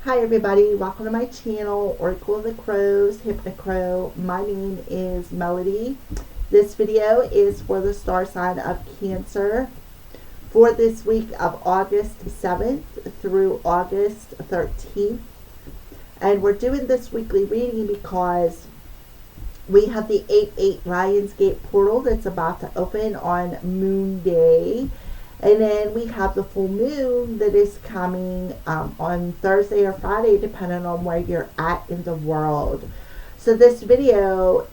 Hi everybody, welcome to my channel, Oracle of the Crows, Hypnocrow. My name is Melody. This video is for the star sign of Cancer for this week of August 7th through August 13th. And we're doing this weekly reading because we have the 8/8 Lionsgate portal that's about to open on Moon Day. And then we have the full moon that is coming on Thursday or Friday, depending on where you're at in the world. So this video,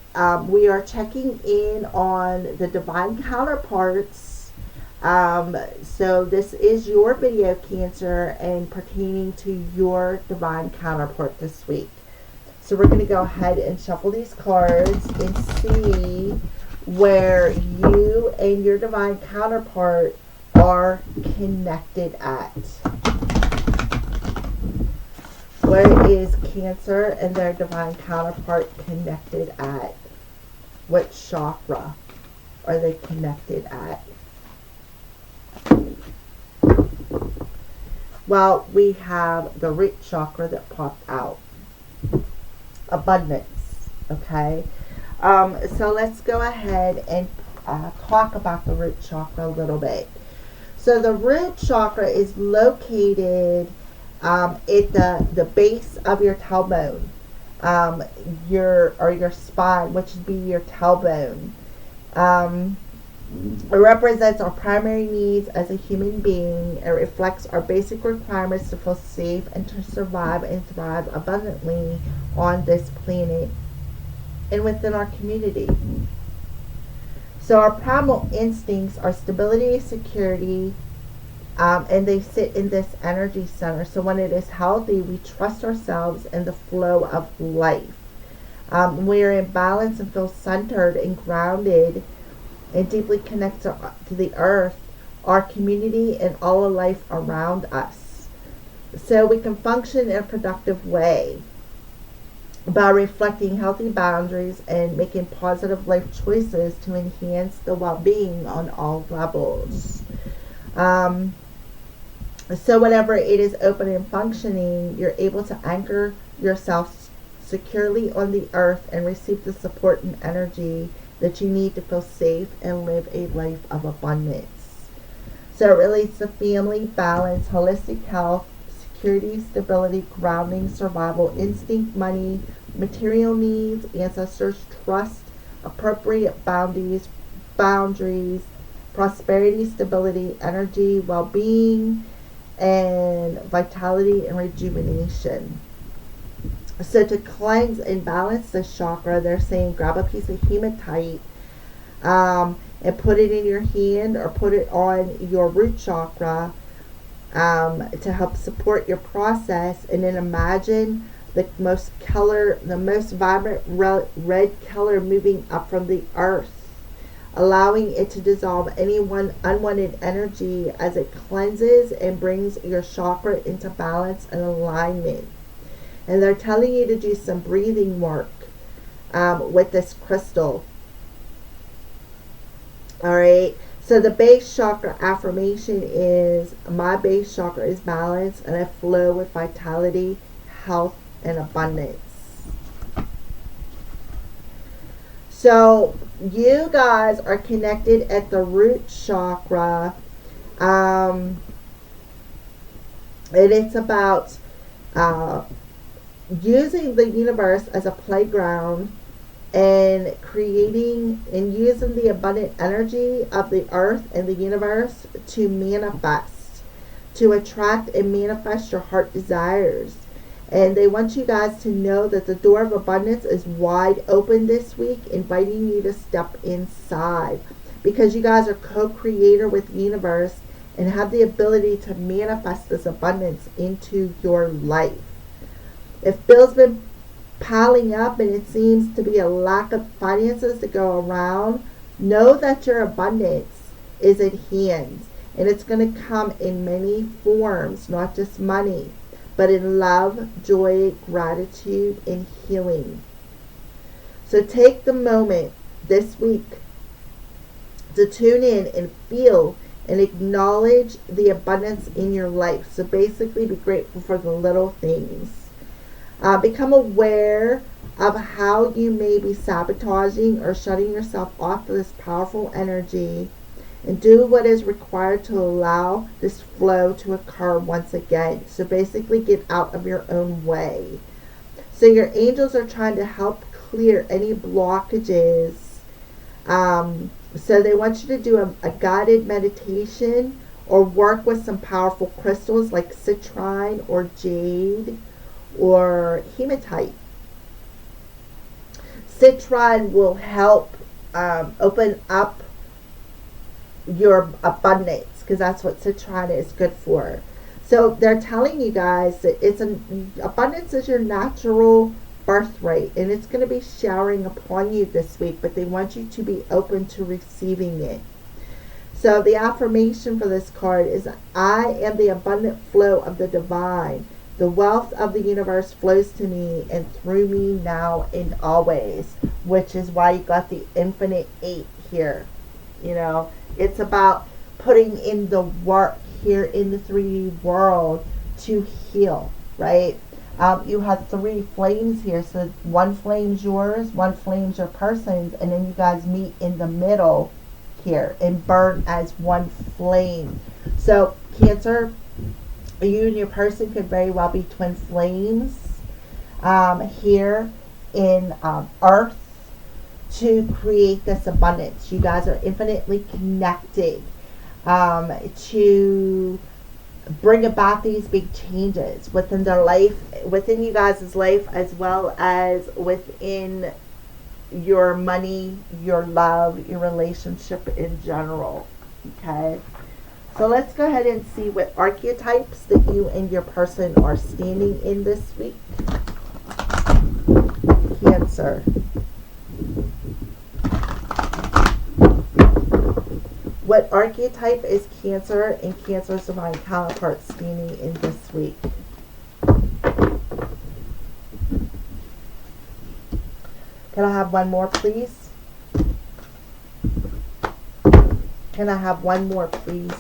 we are checking in on the divine counterparts. So this is your video, Cancer, and pertaining to your divine counterpart this week. So we're going to go ahead and shuffle these cards and see where you and your divine counterpart are connected at. Where is Cancer and their divine counterpart connected at? What chakra are they connected at? Well, we have the root chakra that popped out. Abundance. Okay. So let's go ahead and talk about the root chakra a little bit. So the root chakra is located at the base of your tailbone, your spine, which would be your tailbone. It represents our primary needs as a human being. It reflects our basic requirements to feel safe and to survive and thrive abundantly on this planet and within our community. So our primal instincts are stability, security, and they sit in this energy center. So when it is healthy, we trust ourselves and the flow of life. We are in balance and feel centered and grounded and deeply connected to the earth, our community, and all of life around us. So we can function in a productive way by reflecting healthy boundaries and making positive life choices to enhance the well-being on all levels. So whenever it is open and functioning, you're able to anchor yourself securely on the earth and receive the support and energy that you need to feel safe and live a life of abundance. So it relates to family, balance, holistic health, security, stability, grounding, survival, instinct, money, material needs, ancestors, trust, appropriate boundaries, prosperity, stability, energy, well-being, and vitality and rejuvenation. So to cleanse and balance this chakra, they're saying grab a piece of hematite and put it in your hand or put it on your root chakra to help support your process, and then imagine the most vibrant red color moving up from the earth, allowing it to dissolve any unwanted energy as it cleanses and brings your chakra into balance and alignment. And they're telling you to do some breathing work with this crystal. All right. So the base chakra affirmation is, my base chakra is balance and I flow with vitality, health, and abundance. So you guys are connected at the root chakra. And it's about using the universe as a playground and creating and using the abundant energy of the earth and the universe to manifest, to attract and manifest your heart desires. And they want you guys to know that the door of abundance is wide open this week, inviting you to step inside, because you guys are co-creator with the universe and have the ability to manifest this abundance into your life. If bills been piling up and it seems to be a lack of finances to go around, know that your abundance is at hand, and it's going to come in many forms, not just money, but in love, joy, gratitude, and healing. So take the moment this week to tune in and feel and acknowledge the abundance in your life. So basically, be grateful for the little things. Become aware of how you may be sabotaging or shutting yourself off to this powerful energy, and do what is required to allow this flow to occur once again. So basically, get out of your own way. So your angels are trying to help clear any blockages. So they want you to do a guided meditation or work with some powerful crystals like citrine or jade or hematite. Citrine will help open up your abundance, because that's what citrine is good for. So they're telling you guys that abundance is your natural birthright, and it's going to be showering upon you this week, but they want you to be open to receiving it. So the affirmation for this card is, I am the abundant flow of the divine. The wealth of the universe flows to me and through me now and always, which is why you got the infinite 8 here. You know, it's about putting in the work here in the 3D world to heal, right? You have 3 flames here. So one flame's yours, one flame's your person's, and then you guys meet in the middle here and burn as one flame. So Cancer, you and your person could very well be twin flames here in Earth to create this abundance. You guys are infinitely connected to bring about these big changes within their life, within you guys' life, as well as within your money, your love, your relationship in general. Okay, so let's go ahead and see what archetypes that you and your person are standing in this week. Cancer. What archetype is Cancer and Cancer's divine counterpart standing in this week? Can I have one more, please? Can I have one more, please?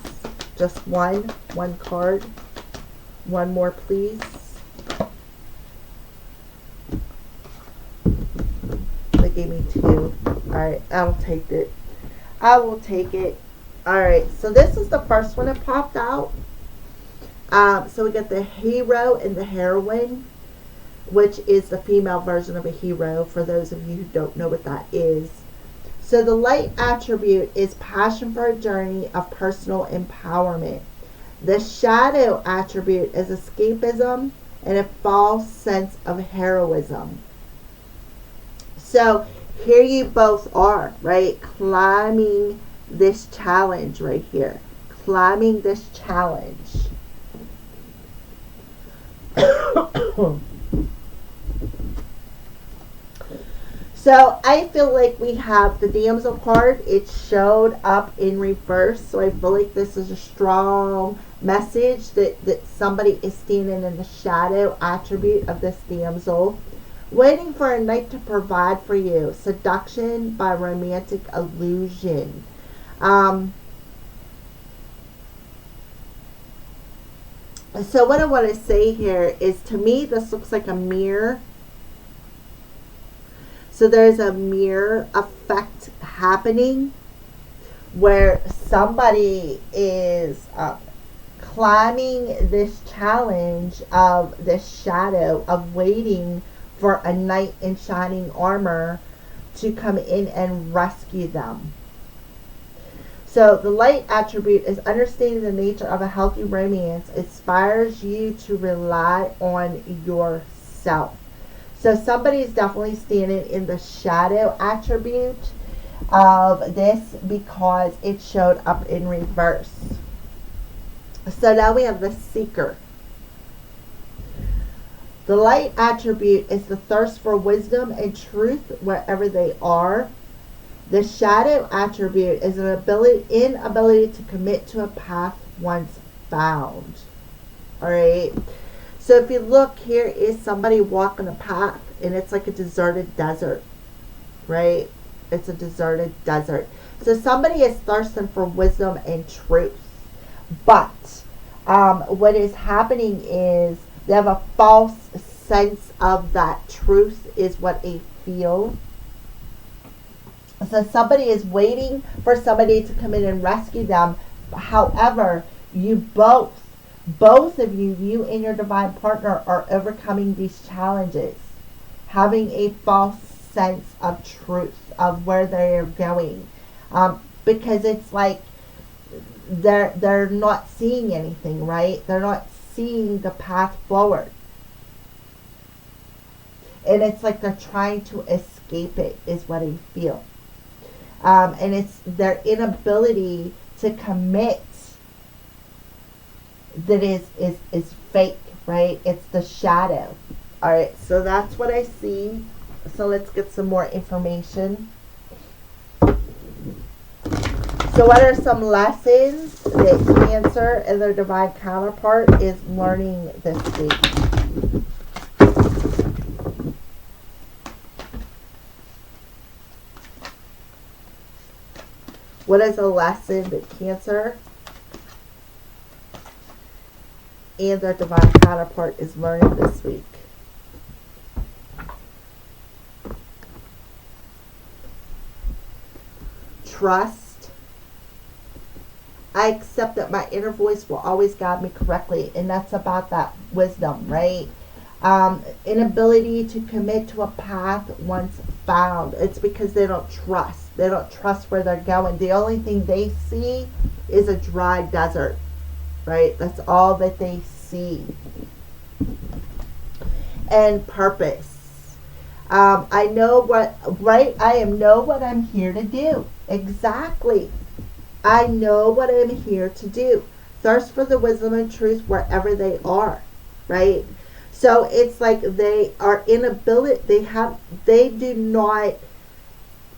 Just one card. One more, please. They gave me 2. Alright, I'll take it. I will take it. Alright, so this is the first one that popped out. So we got the hero and the heroine, which is the female version of a hero, for those of you who don't know what that is. So the light attribute is passion for a journey of personal empowerment. The shadow attribute is escapism and a false sense of heroism. So here you both are, right? Climbing this challenge right here. Climbing this challenge. So I feel like we have the Damsel card. It showed up in reverse. So I feel like this is a strong message that somebody is standing in the shadow attribute of this damsel, waiting for a knight to provide for you. Seduction by romantic illusion. So what I want to say here is, to me, this looks like a mirror. So there's a mirror effect happening where somebody is climbing this challenge of this shadow of waiting for a knight in shining armor to come in and rescue them. So the light attribute is understanding the nature of a healthy romance inspires you to rely on yourself. So somebody is definitely standing in the shadow attribute of this because it showed up in reverse. So now we have the seeker. The light attribute is the thirst for wisdom and truth wherever they are. The shadow attribute is an inability to commit to a path once found. Alright. So if you look, here is somebody walking a path and it's like a deserted desert. Right? It's a deserted desert. So somebody is thirsting for wisdom and truth. But what is happening is they have a false sense of that truth is what they feel. So somebody is waiting for somebody to come in and rescue them. However, you both of you, you and your divine partner, are overcoming these challenges, having a false sense of truth of where they're going, because it's like they're not seeing anything, right? They're not seeing the path forward, and it's like they're trying to escape it, is what I feel. And it's their inability to commit that is fake, right? It's the shadow. All right, so that's what I see. So let's get some more information. So what are some lessons that Cancer and their divine counterpart is learning this week? What is a lesson that Cancer and their divine counterpart is learning this week? Trust. I accept that my inner voice will always guide me correctly, and that's about that wisdom, right? Inability to commit to a path once found. It's because they don't trust. They don't trust where they're going. The only thing they see is a dry desert, right? That's all that they see. And purpose. I know what, right? I know what I'm here to do. Exactly. I know what I'm here to do. Thirst for the wisdom and truth wherever they are, right? So it's like they are inability, they do not,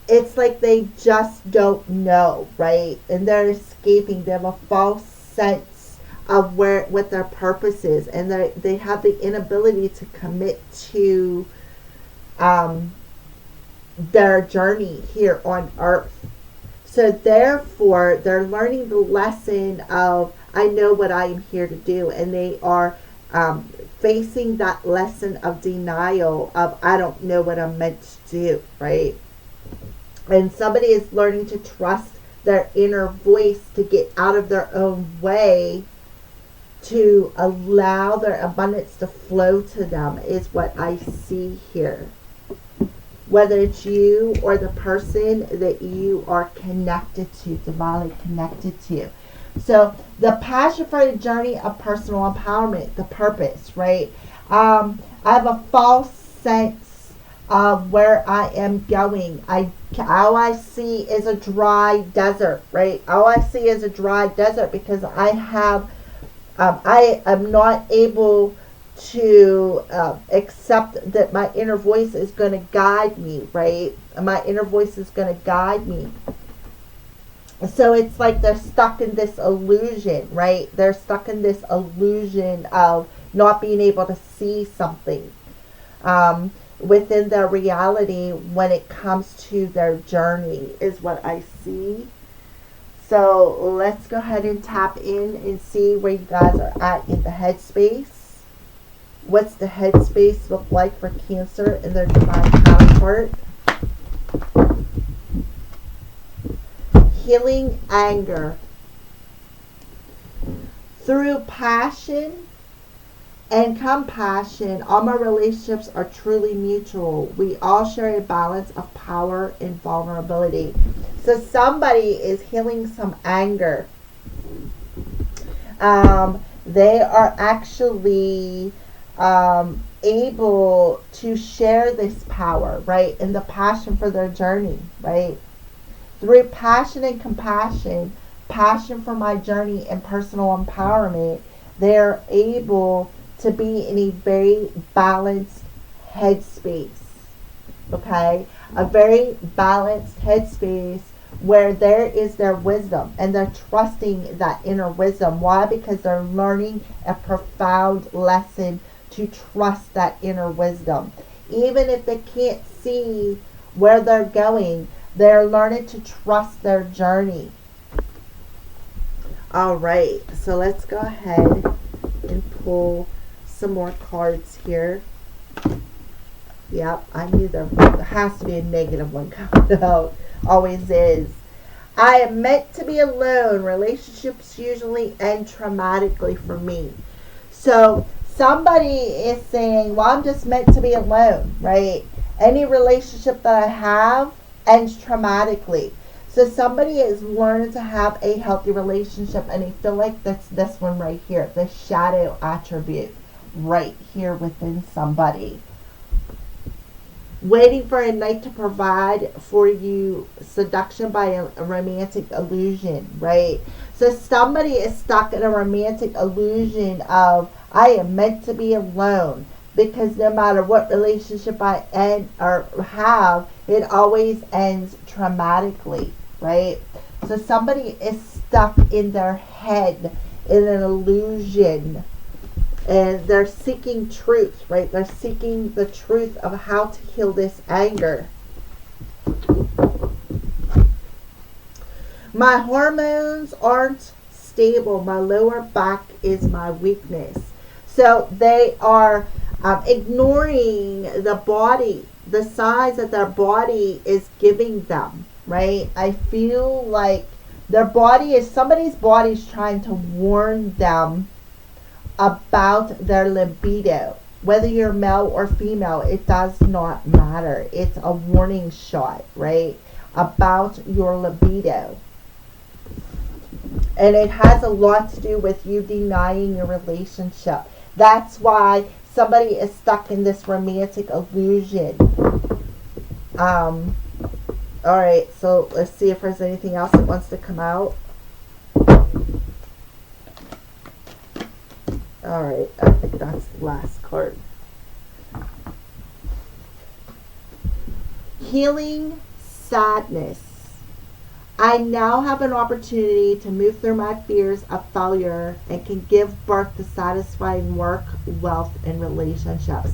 it's like they just don't know, right? And they're escaping. They have a false sense of what their purpose is, and they have the inability to commit to their journey here on earth. So therefore, they're learning the lesson of, I know what I am here to do, and they are facing that lesson of denial of, I don't know what I'm meant to do, right? And somebody is learning to trust their inner voice to get out of their own way, to allow their abundance to flow to them, is what I see here. Whether it's you or the person that you are connected to, divinely connected to. So the passion for the journey of personal empowerment, the purpose, right? I have a false sense of where I am going. All I see is a dry desert, right? All I see is a dry desert because I am not able to accept that my inner voice is going to guide me, right? My inner voice is going to guide me. So it's like they're stuck in this illusion, right? They're stuck in this illusion of not being able to see something within their reality when it comes to their journey, is what I see. So let's go ahead and tap in and see where you guys are at in the headspace. What's the headspace look like for Cancer and their divine counterpart? Healing anger. Through passion and compassion, all my relationships are truly mutual. We all share a balance of power and vulnerability. So somebody is healing some anger. They are actually able to share this power, right? And the passion for their journey, right? Through passion and compassion, passion for my journey and personal empowerment, they're able to be in a very balanced headspace, okay? A very balanced headspace where there is their wisdom, and they're trusting that inner wisdom. Why? Because they're learning a profound lesson to trust that inner wisdom. Even if they can't see where they're going, They're learning to trust their journey. All right, so let's go ahead and pull some more cards here. Yep, I knew there has to be a negative one coming out. Always is. I am meant to be alone. Relationships usually end traumatically for me. So somebody is saying, well, I'm just meant to be alone, right? Any relationship that I have ends traumatically. So somebody is learning to have a healthy relationship, and I feel like that's this one right here, the shadow attribute right here within somebody. Waiting for a knight to provide for you, seduction by a romantic illusion, right? So somebody is stuck in a romantic illusion of, I am meant to be alone, because no matter what relationship I end or have, it always ends traumatically, right? So somebody is stuck in their head in an illusion, and they're seeking truth, right? They're seeking the truth of how to heal this anger. My hormones aren't stable. My lower back is my weakness. So they are ignoring the body, the signs that their body is giving them, right? I feel like somebody's body is trying to warn them about their libido. Whether you're male or female, it does not matter. It's a warning shot, right? About your libido. And it has a lot to do with you denying your relationship. That's why somebody is stuck in this romantic illusion. Alright, so let's see if there's anything else that wants to come out. Alright, I think that's the last card. Healing sadness. I now have an opportunity to move through my fears of failure and can give birth to satisfying work, wealth, and relationships.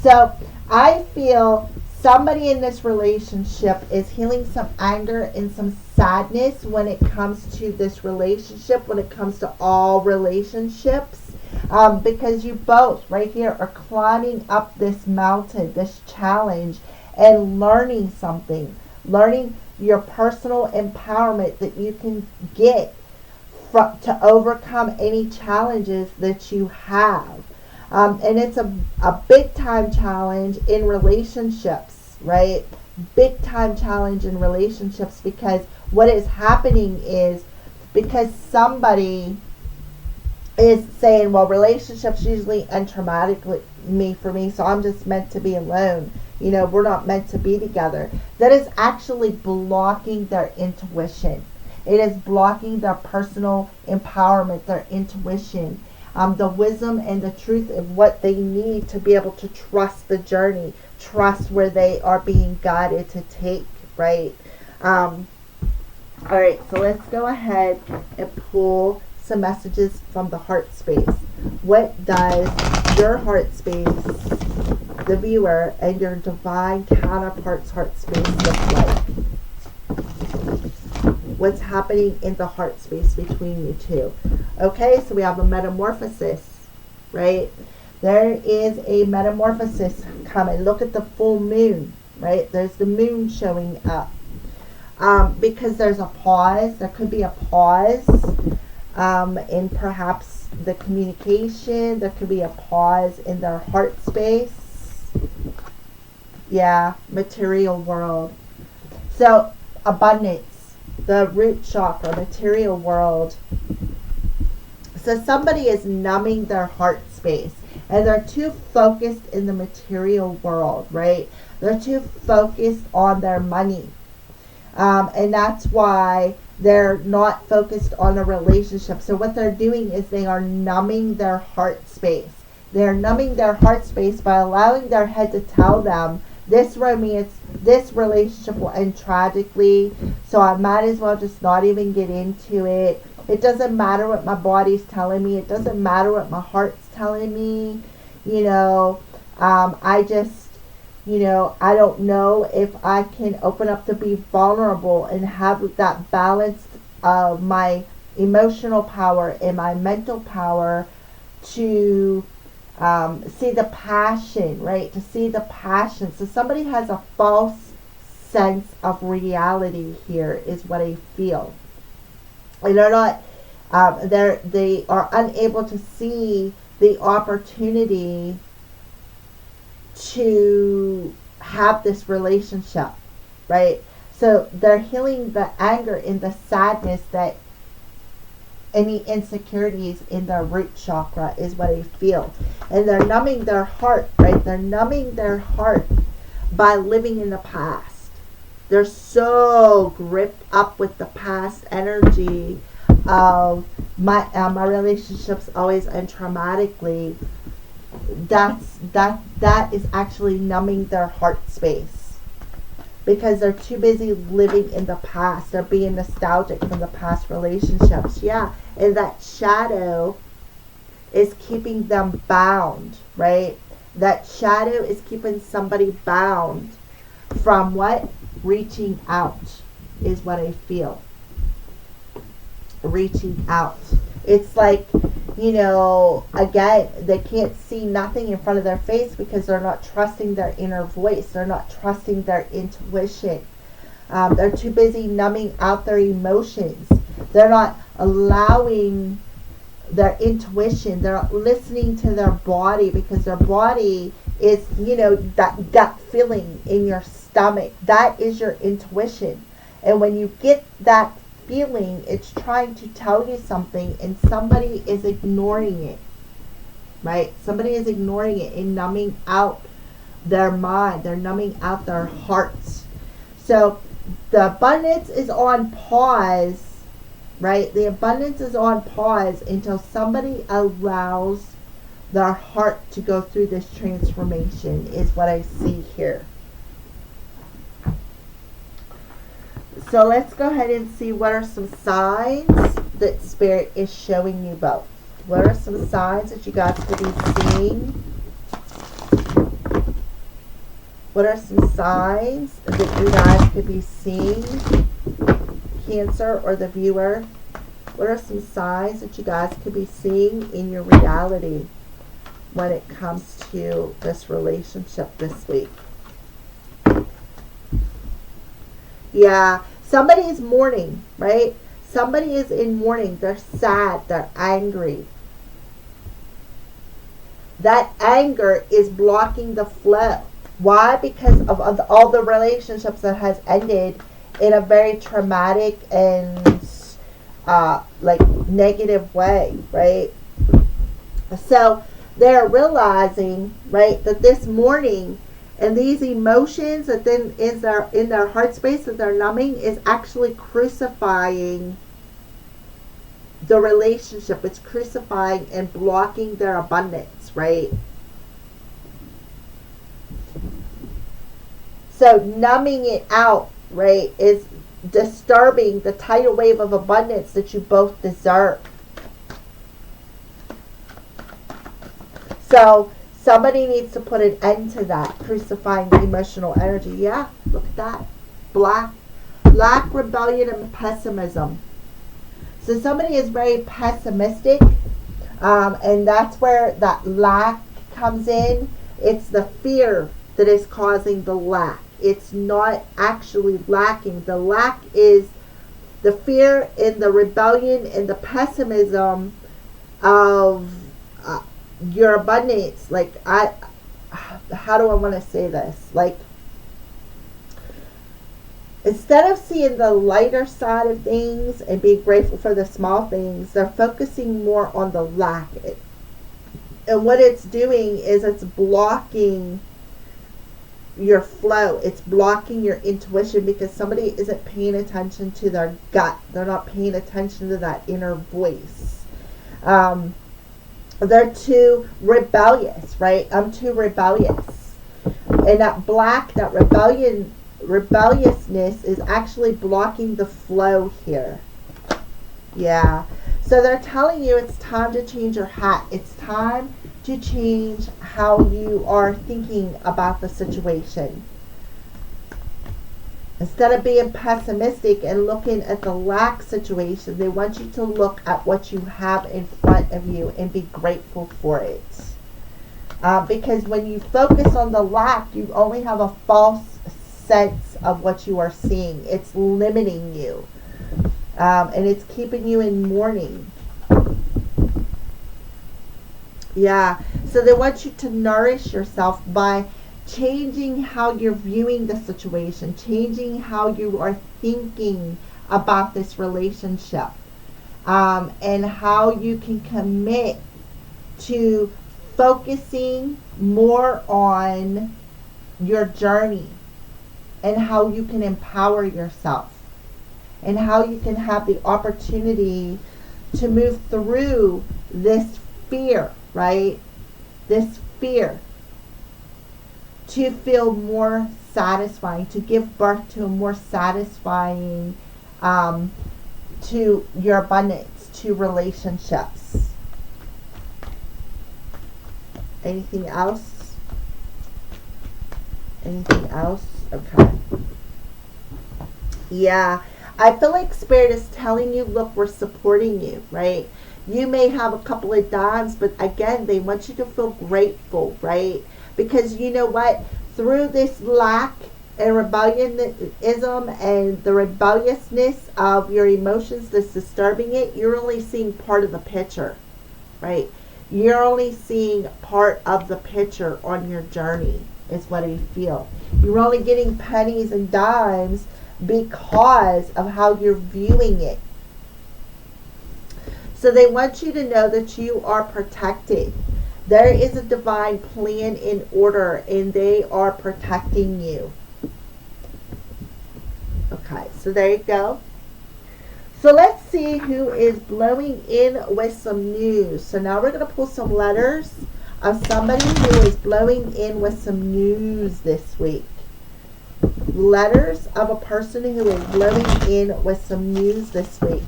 So I feel somebody in this relationship is healing some anger and some sadness when it comes to this relationship, when it comes to all relationships. Because you both right here are climbing up this mountain, this challenge, and learning something, learning your personal empowerment that you can get to overcome any challenges that you have. And it's a big time challenge in relationships, right? Big time challenge in relationships, because what is happening is, because somebody is saying, well, relationships usually end traumatically for me, so I'm just meant to be alone. You know, we're not meant to be together. That is actually blocking their intuition. It is blocking their personal empowerment, their intuition, the wisdom and the truth of what they need to be able to trust the journey, trust where they are being guided to take, right? All right, so let's go ahead and pull some messages from the heart space. What does your heart space, the viewer, and your divine counterpart's heart space look like? What's happening in the heart space between you two? Okay, so we have a metamorphosis, right? There is a metamorphosis coming. Look at the full moon, right? There's the moon showing up. Because there's a pause. There could be a pause in perhaps the communication. There could be a pause in their heart space. Yeah, material world. So, abundance, the root chakra, material world. So somebody is numbing their heart space, and they're too focused in the material world, right? They're too focused on their money. And that's why they're not focused on a relationship. So what they're doing is they are numbing their heart space. They're numbing their heart space by allowing their head to tell them, this relationship will end tragically, so I might as well just not even get into it. It doesn't matter what my body's telling me. It doesn't matter what my heart's telling me. You know, I just You know, I don't know if I can open up to be vulnerable and have that balance of my emotional power and my mental power to see the passion, right? To see the passion. So somebody has a false sense of reality here is what I feel. And they're not, they are unable to see the opportunity to have this relationship, right? So they're healing the anger and the sadness that any insecurities in their root chakra is what I feel. And they're numbing their heart, right? They're numbing their heart by living in the past. They're so gripped up with the past energy of my relationships always end traumatically. That is actually numbing their heart space, because they're too busy living in the past. They're being nostalgic from the past relationships. Yeah, and that shadow is keeping them bound, right? That shadow is keeping somebody bound from what? Reaching out is what I feel. Reaching out. It's like, you know, again, they can't see nothing in front of their face because they're not trusting their inner voice. They're not trusting their intuition. They're too busy numbing out their emotions. They're not allowing their intuition. They're not listening to their body, because their body is, you know, that gut feeling in your stomach. That is your intuition. And when you get that feeling, it's trying to tell you something, and somebody is ignoring it, right? Somebody is ignoring it and numbing out their mind. They're numbing out their hearts. So the abundance is on pause, right? The abundance is on pause until somebody allows their heart to go through this transformation, is what I see here. So let's go ahead and see what are some signs that Spirit is showing you both. What are some signs that you guys could be seeing? What are some signs that you guys could be seeing? Cancer or the viewer. What are some signs that you guys could be seeing in your reality when it comes to this relationship this week? Yeah, somebody is mourning, right? Somebody is in mourning. They're sad. They're angry. That anger is blocking the flow. Why? Because of all the relationships that has ended in a very traumatic and like negative way, right? So they're realizing, right, that this mourning and these emotions that then is in their heart space that they're numbing is actually crucifying the relationship. It's crucifying and blocking their abundance, right? So numbing it out, right, is disturbing the tidal wave of abundance that you both deserve. So somebody needs to put an end to that crucifying emotional energy. Yeah, look at that. Black rebellion and pessimism. So somebody is very pessimistic, and that's where that lack comes in. It's the fear that is causing the lack. It's not actually lacking. The lack is the fear and the rebellion and the pessimism of your abundance. Like, how do I want to say this? Like, instead of seeing the lighter side of things and being grateful for the small things, they're focusing more on the lack. And what it's doing is it's blocking your flow. It's blocking your intuition because somebody isn't paying attention to their gut. They're not paying attention to that inner voice. They're too rebellious, right? I'm too rebellious. And that rebelliousness is actually blocking the flow here. Yeah. So they're telling you it's time to change your hat. It's time to change how you are thinking about the situation. Instead of being pessimistic and looking at the lack situation, they want you to look at what you have in front of you and be grateful for it. Because when you focus on the lack, you only have a false sense of what you are seeing. It's limiting you. And it's keeping you in mourning. Yeah. So they want you to nourish yourself by changing how you're viewing the situation, changing how you are thinking about this relationship, and how you can commit to focusing more on your journey and how you can empower yourself and how you can have the opportunity to move through this fear, right? This fear, to feel more satisfying, to give birth to a more satisfying, to your abundance, to relationships. Anything else? Anything else? Okay. Yeah. I feel like Spirit is telling you, look, we're supporting you, right? You may have a couple of dimes, but again, they want you to feel grateful, right? Because you know what? Through this lack and rebellionism and the rebelliousness of your emotions that's disturbing it, you're only seeing part of the picture, right? You're only seeing part of the picture on your journey, is what I feel. You're only getting pennies and dimes because of how you're viewing it. So they want you to know that you are protected. There is a divine plan in order, and they are protecting you. Okay, so there you go. So let's see who is blowing in with some news. So now we're going to pull some letters of somebody who is blowing in with some news this week. Letters of a person who is blowing in with some news this week.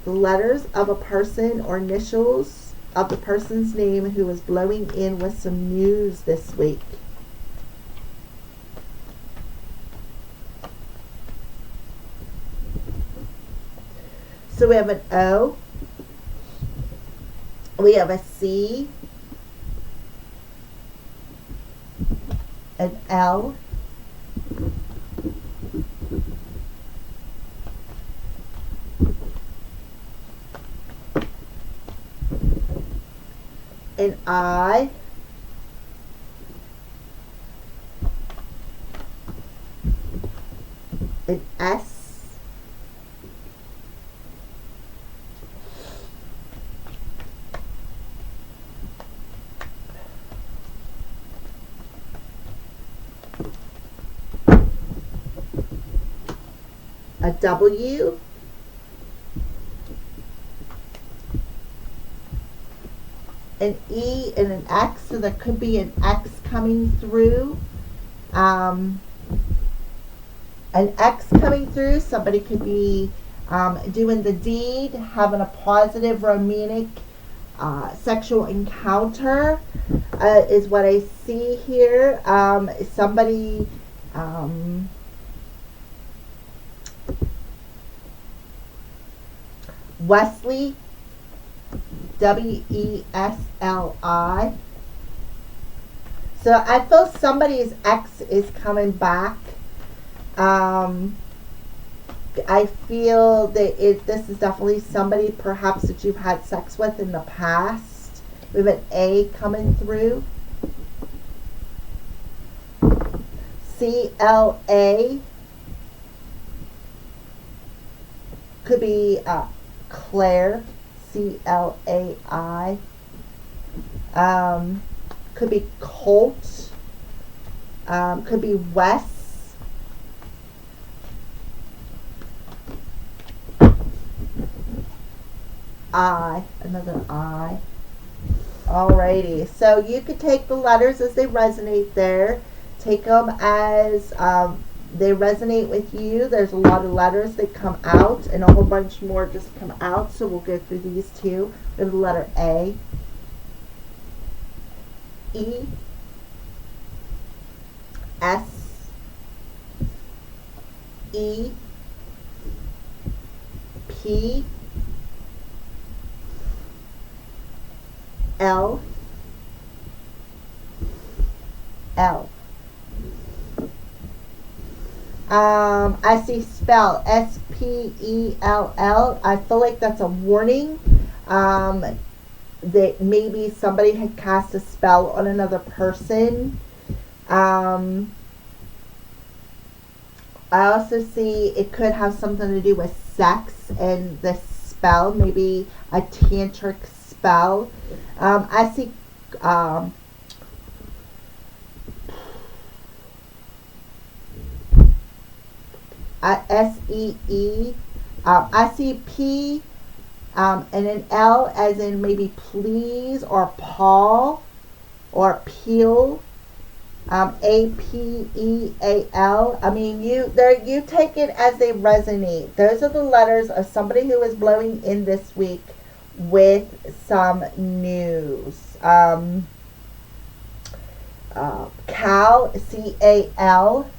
The letters of a person or initials of the person's name who is blowing in with some news this week. So we have an O, we have a C, an L, an I, an S, a W, an E, and an X. So there could be an X coming through. An X coming through. Somebody could be doing the deed, having a positive romantic sexual encounter, is what I see here. Somebody Wesley, W-E-S-L-I. So I feel somebody's ex is coming back. I feel that this is definitely somebody perhaps that you've had sex with in the past. We have an A coming through. C-L-A. Could be Claire, C-L-A-I. Could be Colt. Could be Wes. I, another I. Alrighty, so you could take the letters as they resonate there. Take them as they resonate with you. There's a lot of letters that come out and a whole bunch more just come out, so we'll go through these two. We have the letter A. E S E P L L. I see spell, S-P-E-L-L. I feel like that's a warning that maybe somebody had cast a spell on another person. I also see it could have something to do with sex and the spell, maybe a tantric spell. I see S-E-E. I see P and an L as in maybe please or Paul or peel. A-P-E-A-L. I mean, you take it as they resonate. Those are the letters of somebody who is blowing in this week with some news. Cal, C-A-L.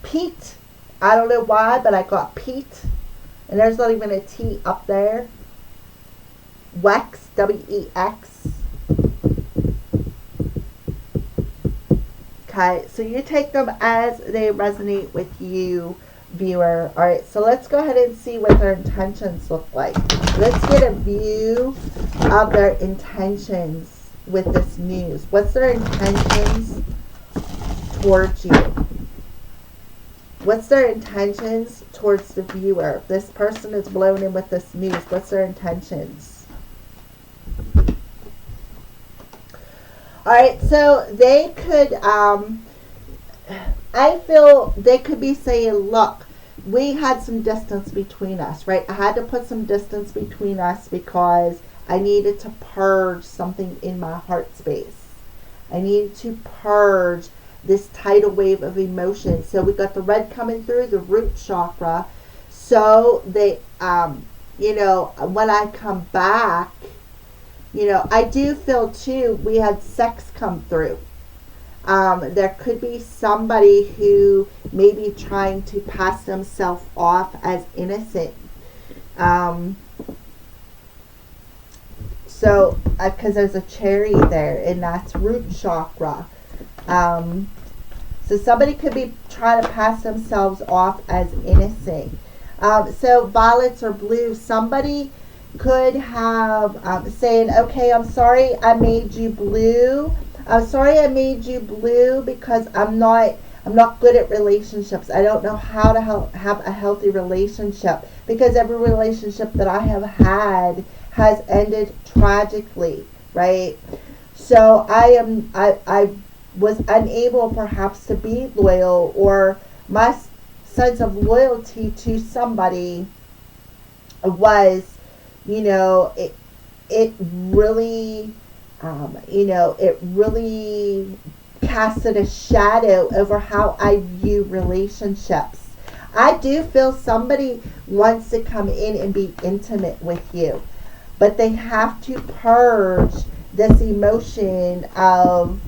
Pete, I don't know why, but I got Pete. And there's not even a T up there. Wex, W-E-X. Okay, so you take them as they resonate with you, viewer. Alright, so let's go ahead and see what their intentions look like. Let's get a view of their intentions with this news. What's their intentions towards you? What's their intentions towards the viewer? This person is blown in with this news. What's their intentions? Alright, so they could, I feel they could be saying, look, we had some distance between us, right? I had to put some distance between us because I needed to purge something in my heart space. I needed to purge this tidal wave of emotion. So we got the red coming through the root chakra. So they, when I come back, I do feel too, we had sex come through. There could be somebody who may be trying to pass themselves off as innocent. So, because there's a cherry there, and that's root chakra. So somebody could be trying to pass themselves off as innocent. So violets or blue, somebody could have saying, okay, I'm sorry I made you blue. I'm sorry I made you blue because I'm not good at relationships. I don't know how to have a healthy relationship because every relationship that I have had has ended tragically, right? So I was unable perhaps to be loyal, or my sense of loyalty to somebody was, it really, it really casted a shadow over how I view relationships. I do feel somebody wants to come in and be intimate with you, but they have to purge this emotion of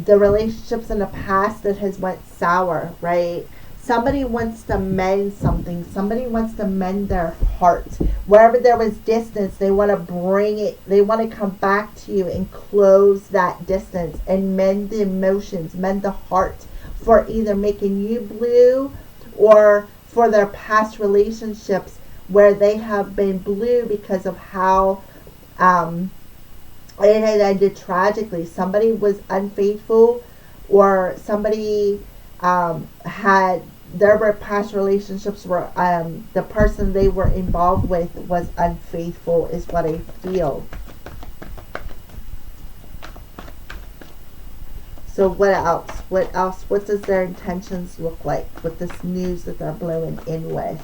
the relationships in the past that has went sour, right? Somebody wants to mend something. Somebody wants to mend their heart. Wherever there was distance, they want to bring it. They want to come back to you and close that distance and mend the emotions, mend the heart for either making you blue or for their past relationships where they have been blue because of how it had ended tragically. Somebody was unfaithful, or somebody had their past relationships were the person they were involved with was unfaithful, is what I feel. So what else? What does their intentions look like with this news that they're blowing in with?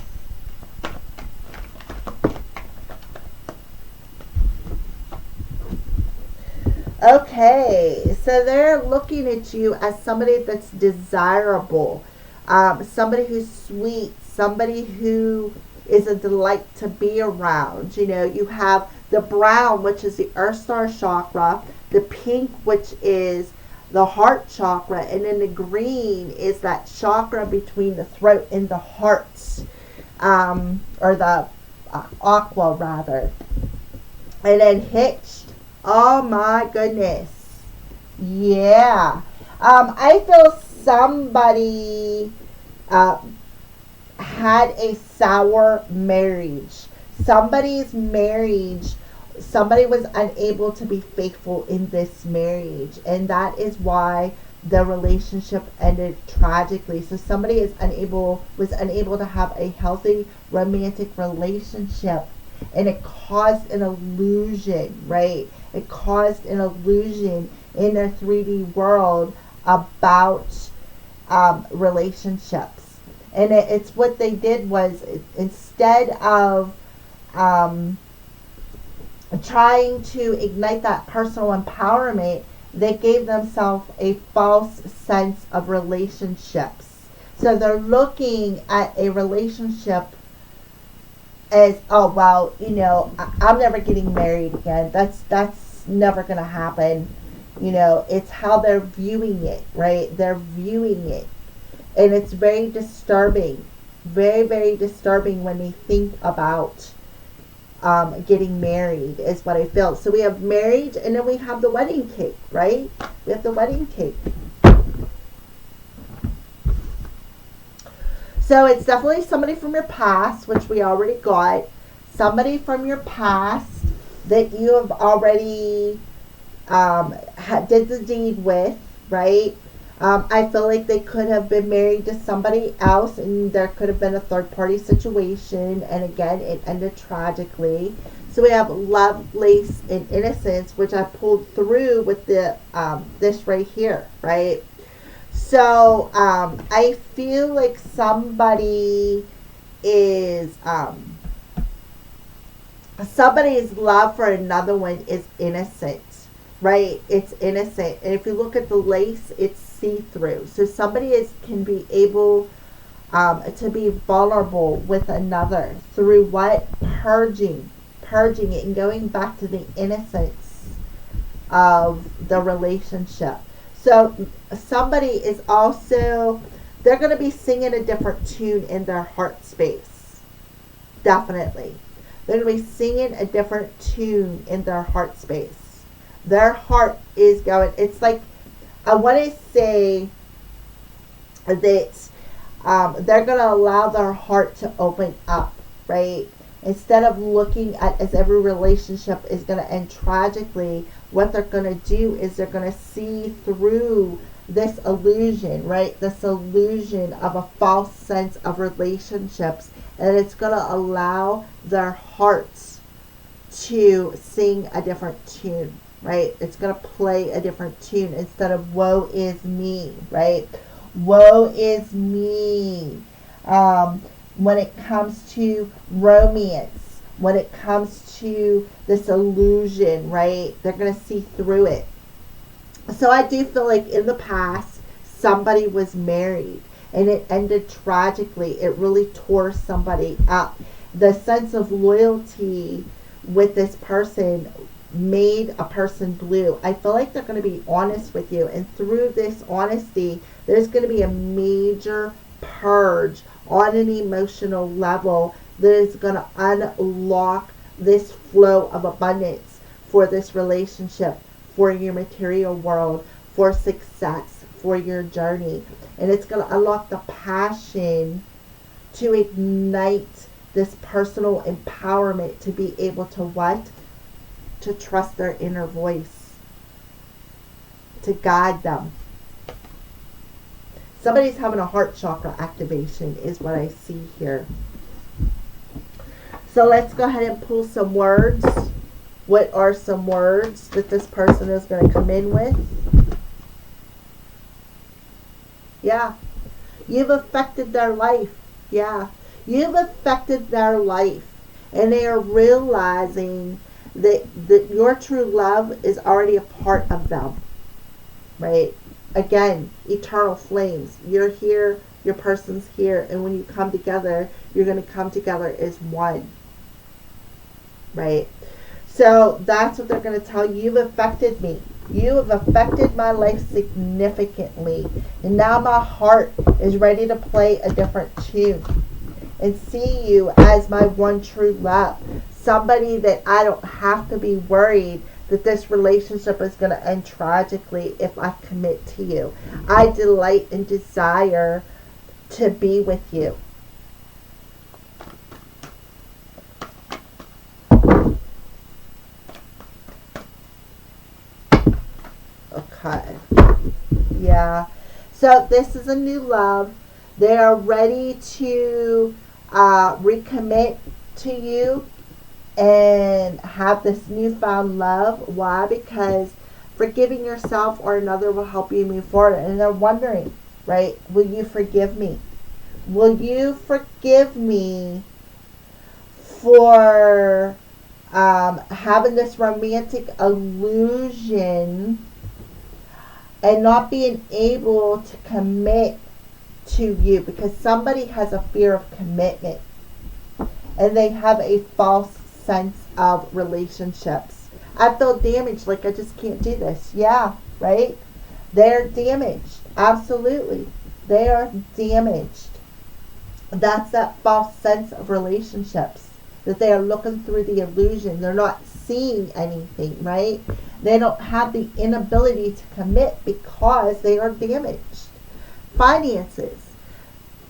Okay, so they're looking at you as somebody that's desirable. somebody who's sweet, somebody who is a delight to be around. You know, you have the brown, which is the Earth Star chakra, the pink, which is the heart chakra, and then the green is that chakra between the throat and the heart, or the aqua rather. And then hitched. Oh my goodness. Yeah. I feel somebody had a sour marriage. Somebody's marriage, somebody was unable to be faithful in this marriage, and that is why the relationship ended tragically. So somebody was unable to have a healthy romantic relationship, and it caused an illusion, right? It caused an illusion in their 3D world about relationships. And it's what they did was, instead of trying to ignite that personal empowerment, they gave themselves a false sense of relationships. So they're looking at a relationship as, oh well, you know, I'm never getting married again. That's never gonna happen. You know, it's how they're viewing it, right? They're viewing it. And it's very disturbing. Very, very disturbing when they think about getting married, is what I feel. So we have marriage, and then we have the wedding cake, right? We have the wedding cake. So it's definitely somebody from your past, which we already got. Somebody from your past that you have already did the deed with, right? I feel like they could have been married to somebody else, and there could have been a third-party situation, and again, it ended tragically. So we have love, lace, and innocence, which I pulled through with the this right here, right? So I feel like somebody is somebody's love for another one is innocent, right? It's innocent. And if you look at the lace, it's see-through. So somebody can be able to be vulnerable with another through what? Purging it and going back to the innocence of the relationship. So somebody is also, they're going to be singing a different tune in their heart space. Definitely. They're going to be singing a different tune in their heart space. Their heart is going, it's like, I want to say that they're going to allow their heart to open up, right? Instead of looking at as every relationship is going to end tragically, what they're going to do is they're going to see through this illusion, right? This illusion of a false sense of relationships, and it's going to allow their hearts to sing a different tune, right? It's going to play a different tune instead of woe is me, right? Woe is me. When it comes to romance, when it comes to this illusion, right? They're going to see through it. So I do feel like in the past, somebody was married and it ended tragically. It really tore somebody up. The sense of loyalty with this person made a person blue. I feel like they're going to be honest with you, and through this honesty, there's going to be a major purge on an emotional level that is going to unlock this flow of abundance for this relationship, for your material world, for success, for your journey. And it's going to unlock the passion to ignite this personal empowerment to be able to what? To trust their inner voice, to guide them. Somebody's having a heart chakra activation is what I see here. So let's go ahead and pull some words. What are some words that this person is going to come in with? Yeah. You've affected their life. Yeah. You've affected their life. And they are realizing that your true love is already a part of them. Right? Again, eternal flames. You're here your person's here, and when you come together, you're going to come together as one, right? So that's what they're going to tell you. You've affected me. You have affected my life significantly, and now my heart is ready to play a different tune and see you as my one true love. Somebody that I don't have to be worried that this relationship is going to end tragically if I commit to you. I delight and desire to be with you. Okay. Yeah. So this is a new love. They are ready to recommit to you and have this newfound love. Why? Because forgiving yourself or another will help you move forward. And they're wondering, right? Will you forgive me? Will you forgive me for having this romantic illusion and not being able to commit to you? Because somebody has a fear of commitment and they have a false sense of relationships. I feel damaged, like I just can't do this. Yeah, right? They're damaged. Absolutely. They are damaged. That's that false sense of relationships, that they are looking through the illusion. They're not seeing anything, right? They don't have the inability to commit because they are damaged. Finances.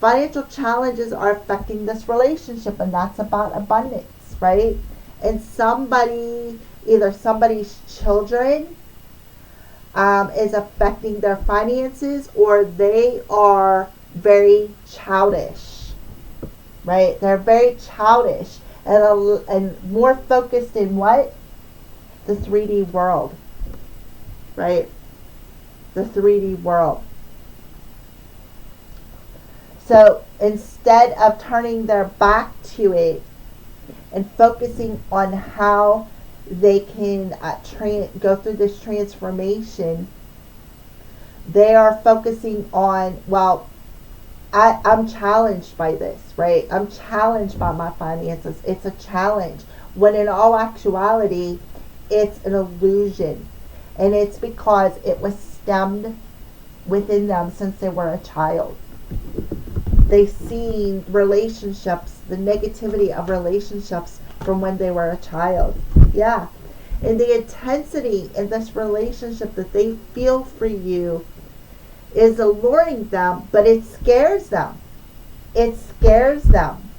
Financial challenges are affecting this relationship, and that's about abundance, right? And somebody, either somebody's children is affecting their finances, or they are very childish, right? They're very childish and more focused in what? The 3D world, right? The 3D world. So instead of turning their back to it and focusing on how they can go through this transformation, they are focusing on, well, I'm challenged by this, right? I'm challenged by my finances. It's a challenge. When in all actuality, it's an illusion. And it's because it was stemmed within them since they were a child. They've seen relationships, the negativity of relationships from when they were a child. Yeah. And the intensity in this relationship that they feel for you is alluring them, but it scares them. It scares them.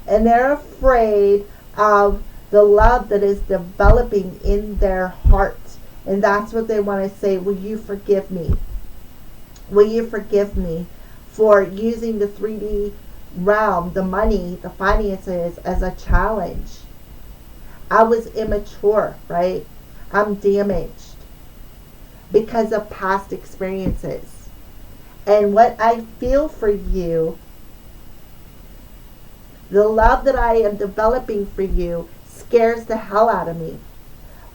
And they're afraid of the love that is developing in their hearts. And that's what they want to say. Will you forgive me? Will you forgive me for using the 3D realm, the money, the finances as a challenge? I was immature, right? I'm damaged because of past experiences. And what I feel for you, the love that I am developing for you, scares the hell out of me.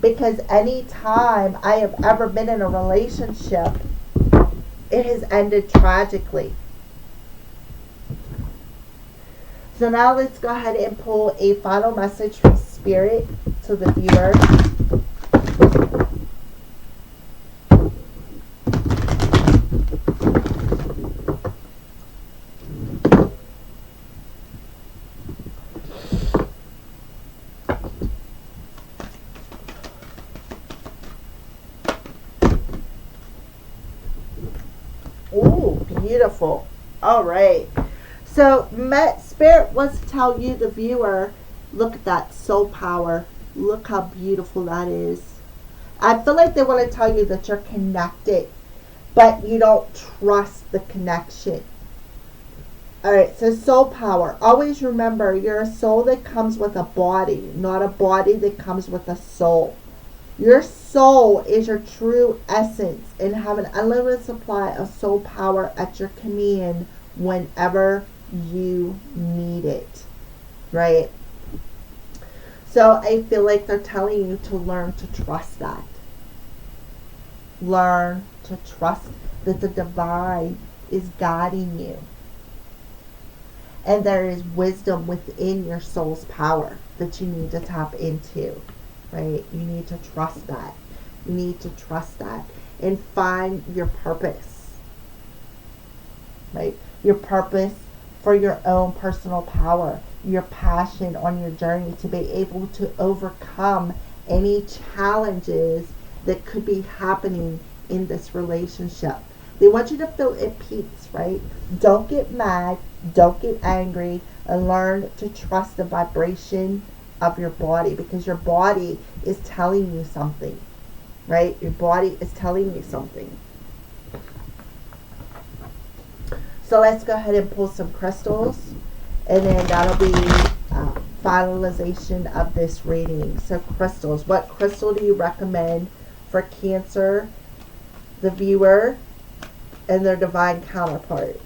Because any time I have ever been in a relationship, it has ended tragically. So now let's go ahead and pull a final message from Spirit to the viewer. Ooh, beautiful. All right. So Spirit wants to tell you, the viewer, look at that soul power. Look how beautiful that is. I feel like they want to tell you that you're connected, but you don't trust the connection. Alright, so soul power. Always remember, you're a soul that comes with a body, not a body that comes with a soul. Your soul is your true essence and have an unlimited supply of soul power at your command whenever you need it. Right? So I feel like they're telling you to learn to trust that. Learn to trust that the divine is guiding you. And there is wisdom within your soul's power that you need to tap into, right? You need to trust that. You need to trust that and find your purpose, right? Your purpose for your own personal power, your passion on your journey to be able to overcome any challenges that could be happening in this relationship. They want you to feel at peace, right? Don't get mad, don't get angry, and learn to trust the vibration of your body, because your body is telling you something, right? Your body is telling you something. So let's go ahead and pull some crystals, and then that'll be finalization of this reading. So crystals, what crystal do you recommend for Cancer, the viewer, and their divine counterpart?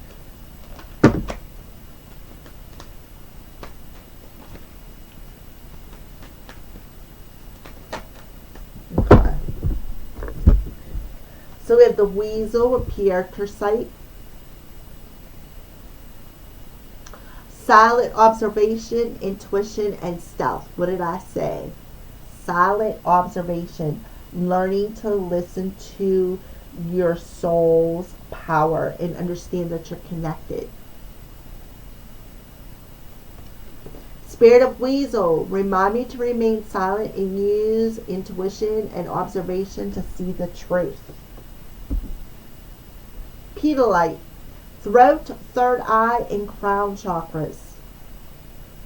Okay. So we have the Weasel with Archetypes. Silent observation, intuition, and stealth. What did I say? Silent observation. Learning to listen to your soul's power and understand that you're connected. Spirit of Weasel, remind me to remain silent and use intuition and observation to see the truth. Pedalite, throat, third eye, and crown chakras.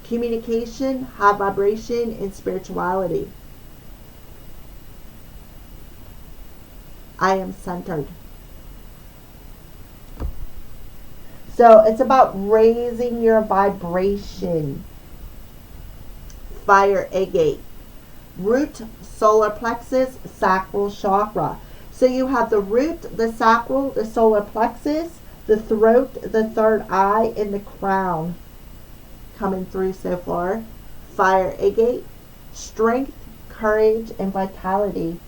Communication, high vibration, and spirituality. I am centered. So it's about raising your vibration. Fire agate. Root, solar plexus, sacral chakra. So you have the root, the sacral, the solar plexus, the throat, the third eye, and the crown coming through so far. Fire agate. Strength, courage, and vitality.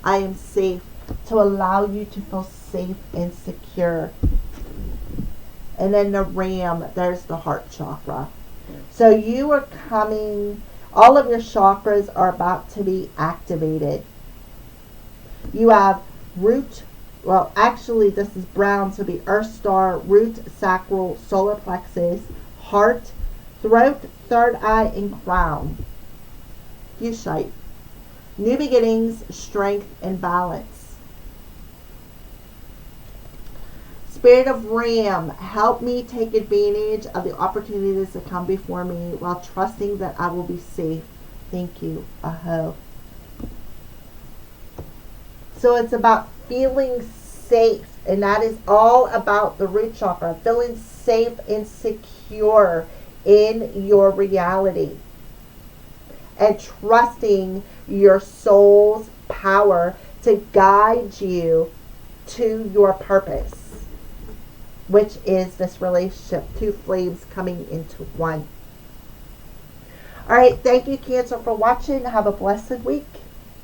I am safe, to allow you to feel safe and secure. And then the Ram, there's the heart chakra. So you are coming, all of your chakras are about to be activated. You have root, well actually this is brown, so it'll be earth star, root, sacral, solar plexus, heart, throat, third eye, and crown. Fuchsite. New beginnings, strength, and balance. Spirit of Ram, help me take advantage of the opportunities that come before me while trusting that I will be safe. Thank you. Aho. So it's about feeling safe, and that is all about the root chakra. Feeling safe and secure in your reality. And trusting your soul's power to guide you to your purpose, which is this relationship, two flames coming into one. All right, thank you, Cancer, for watching. Have a blessed week.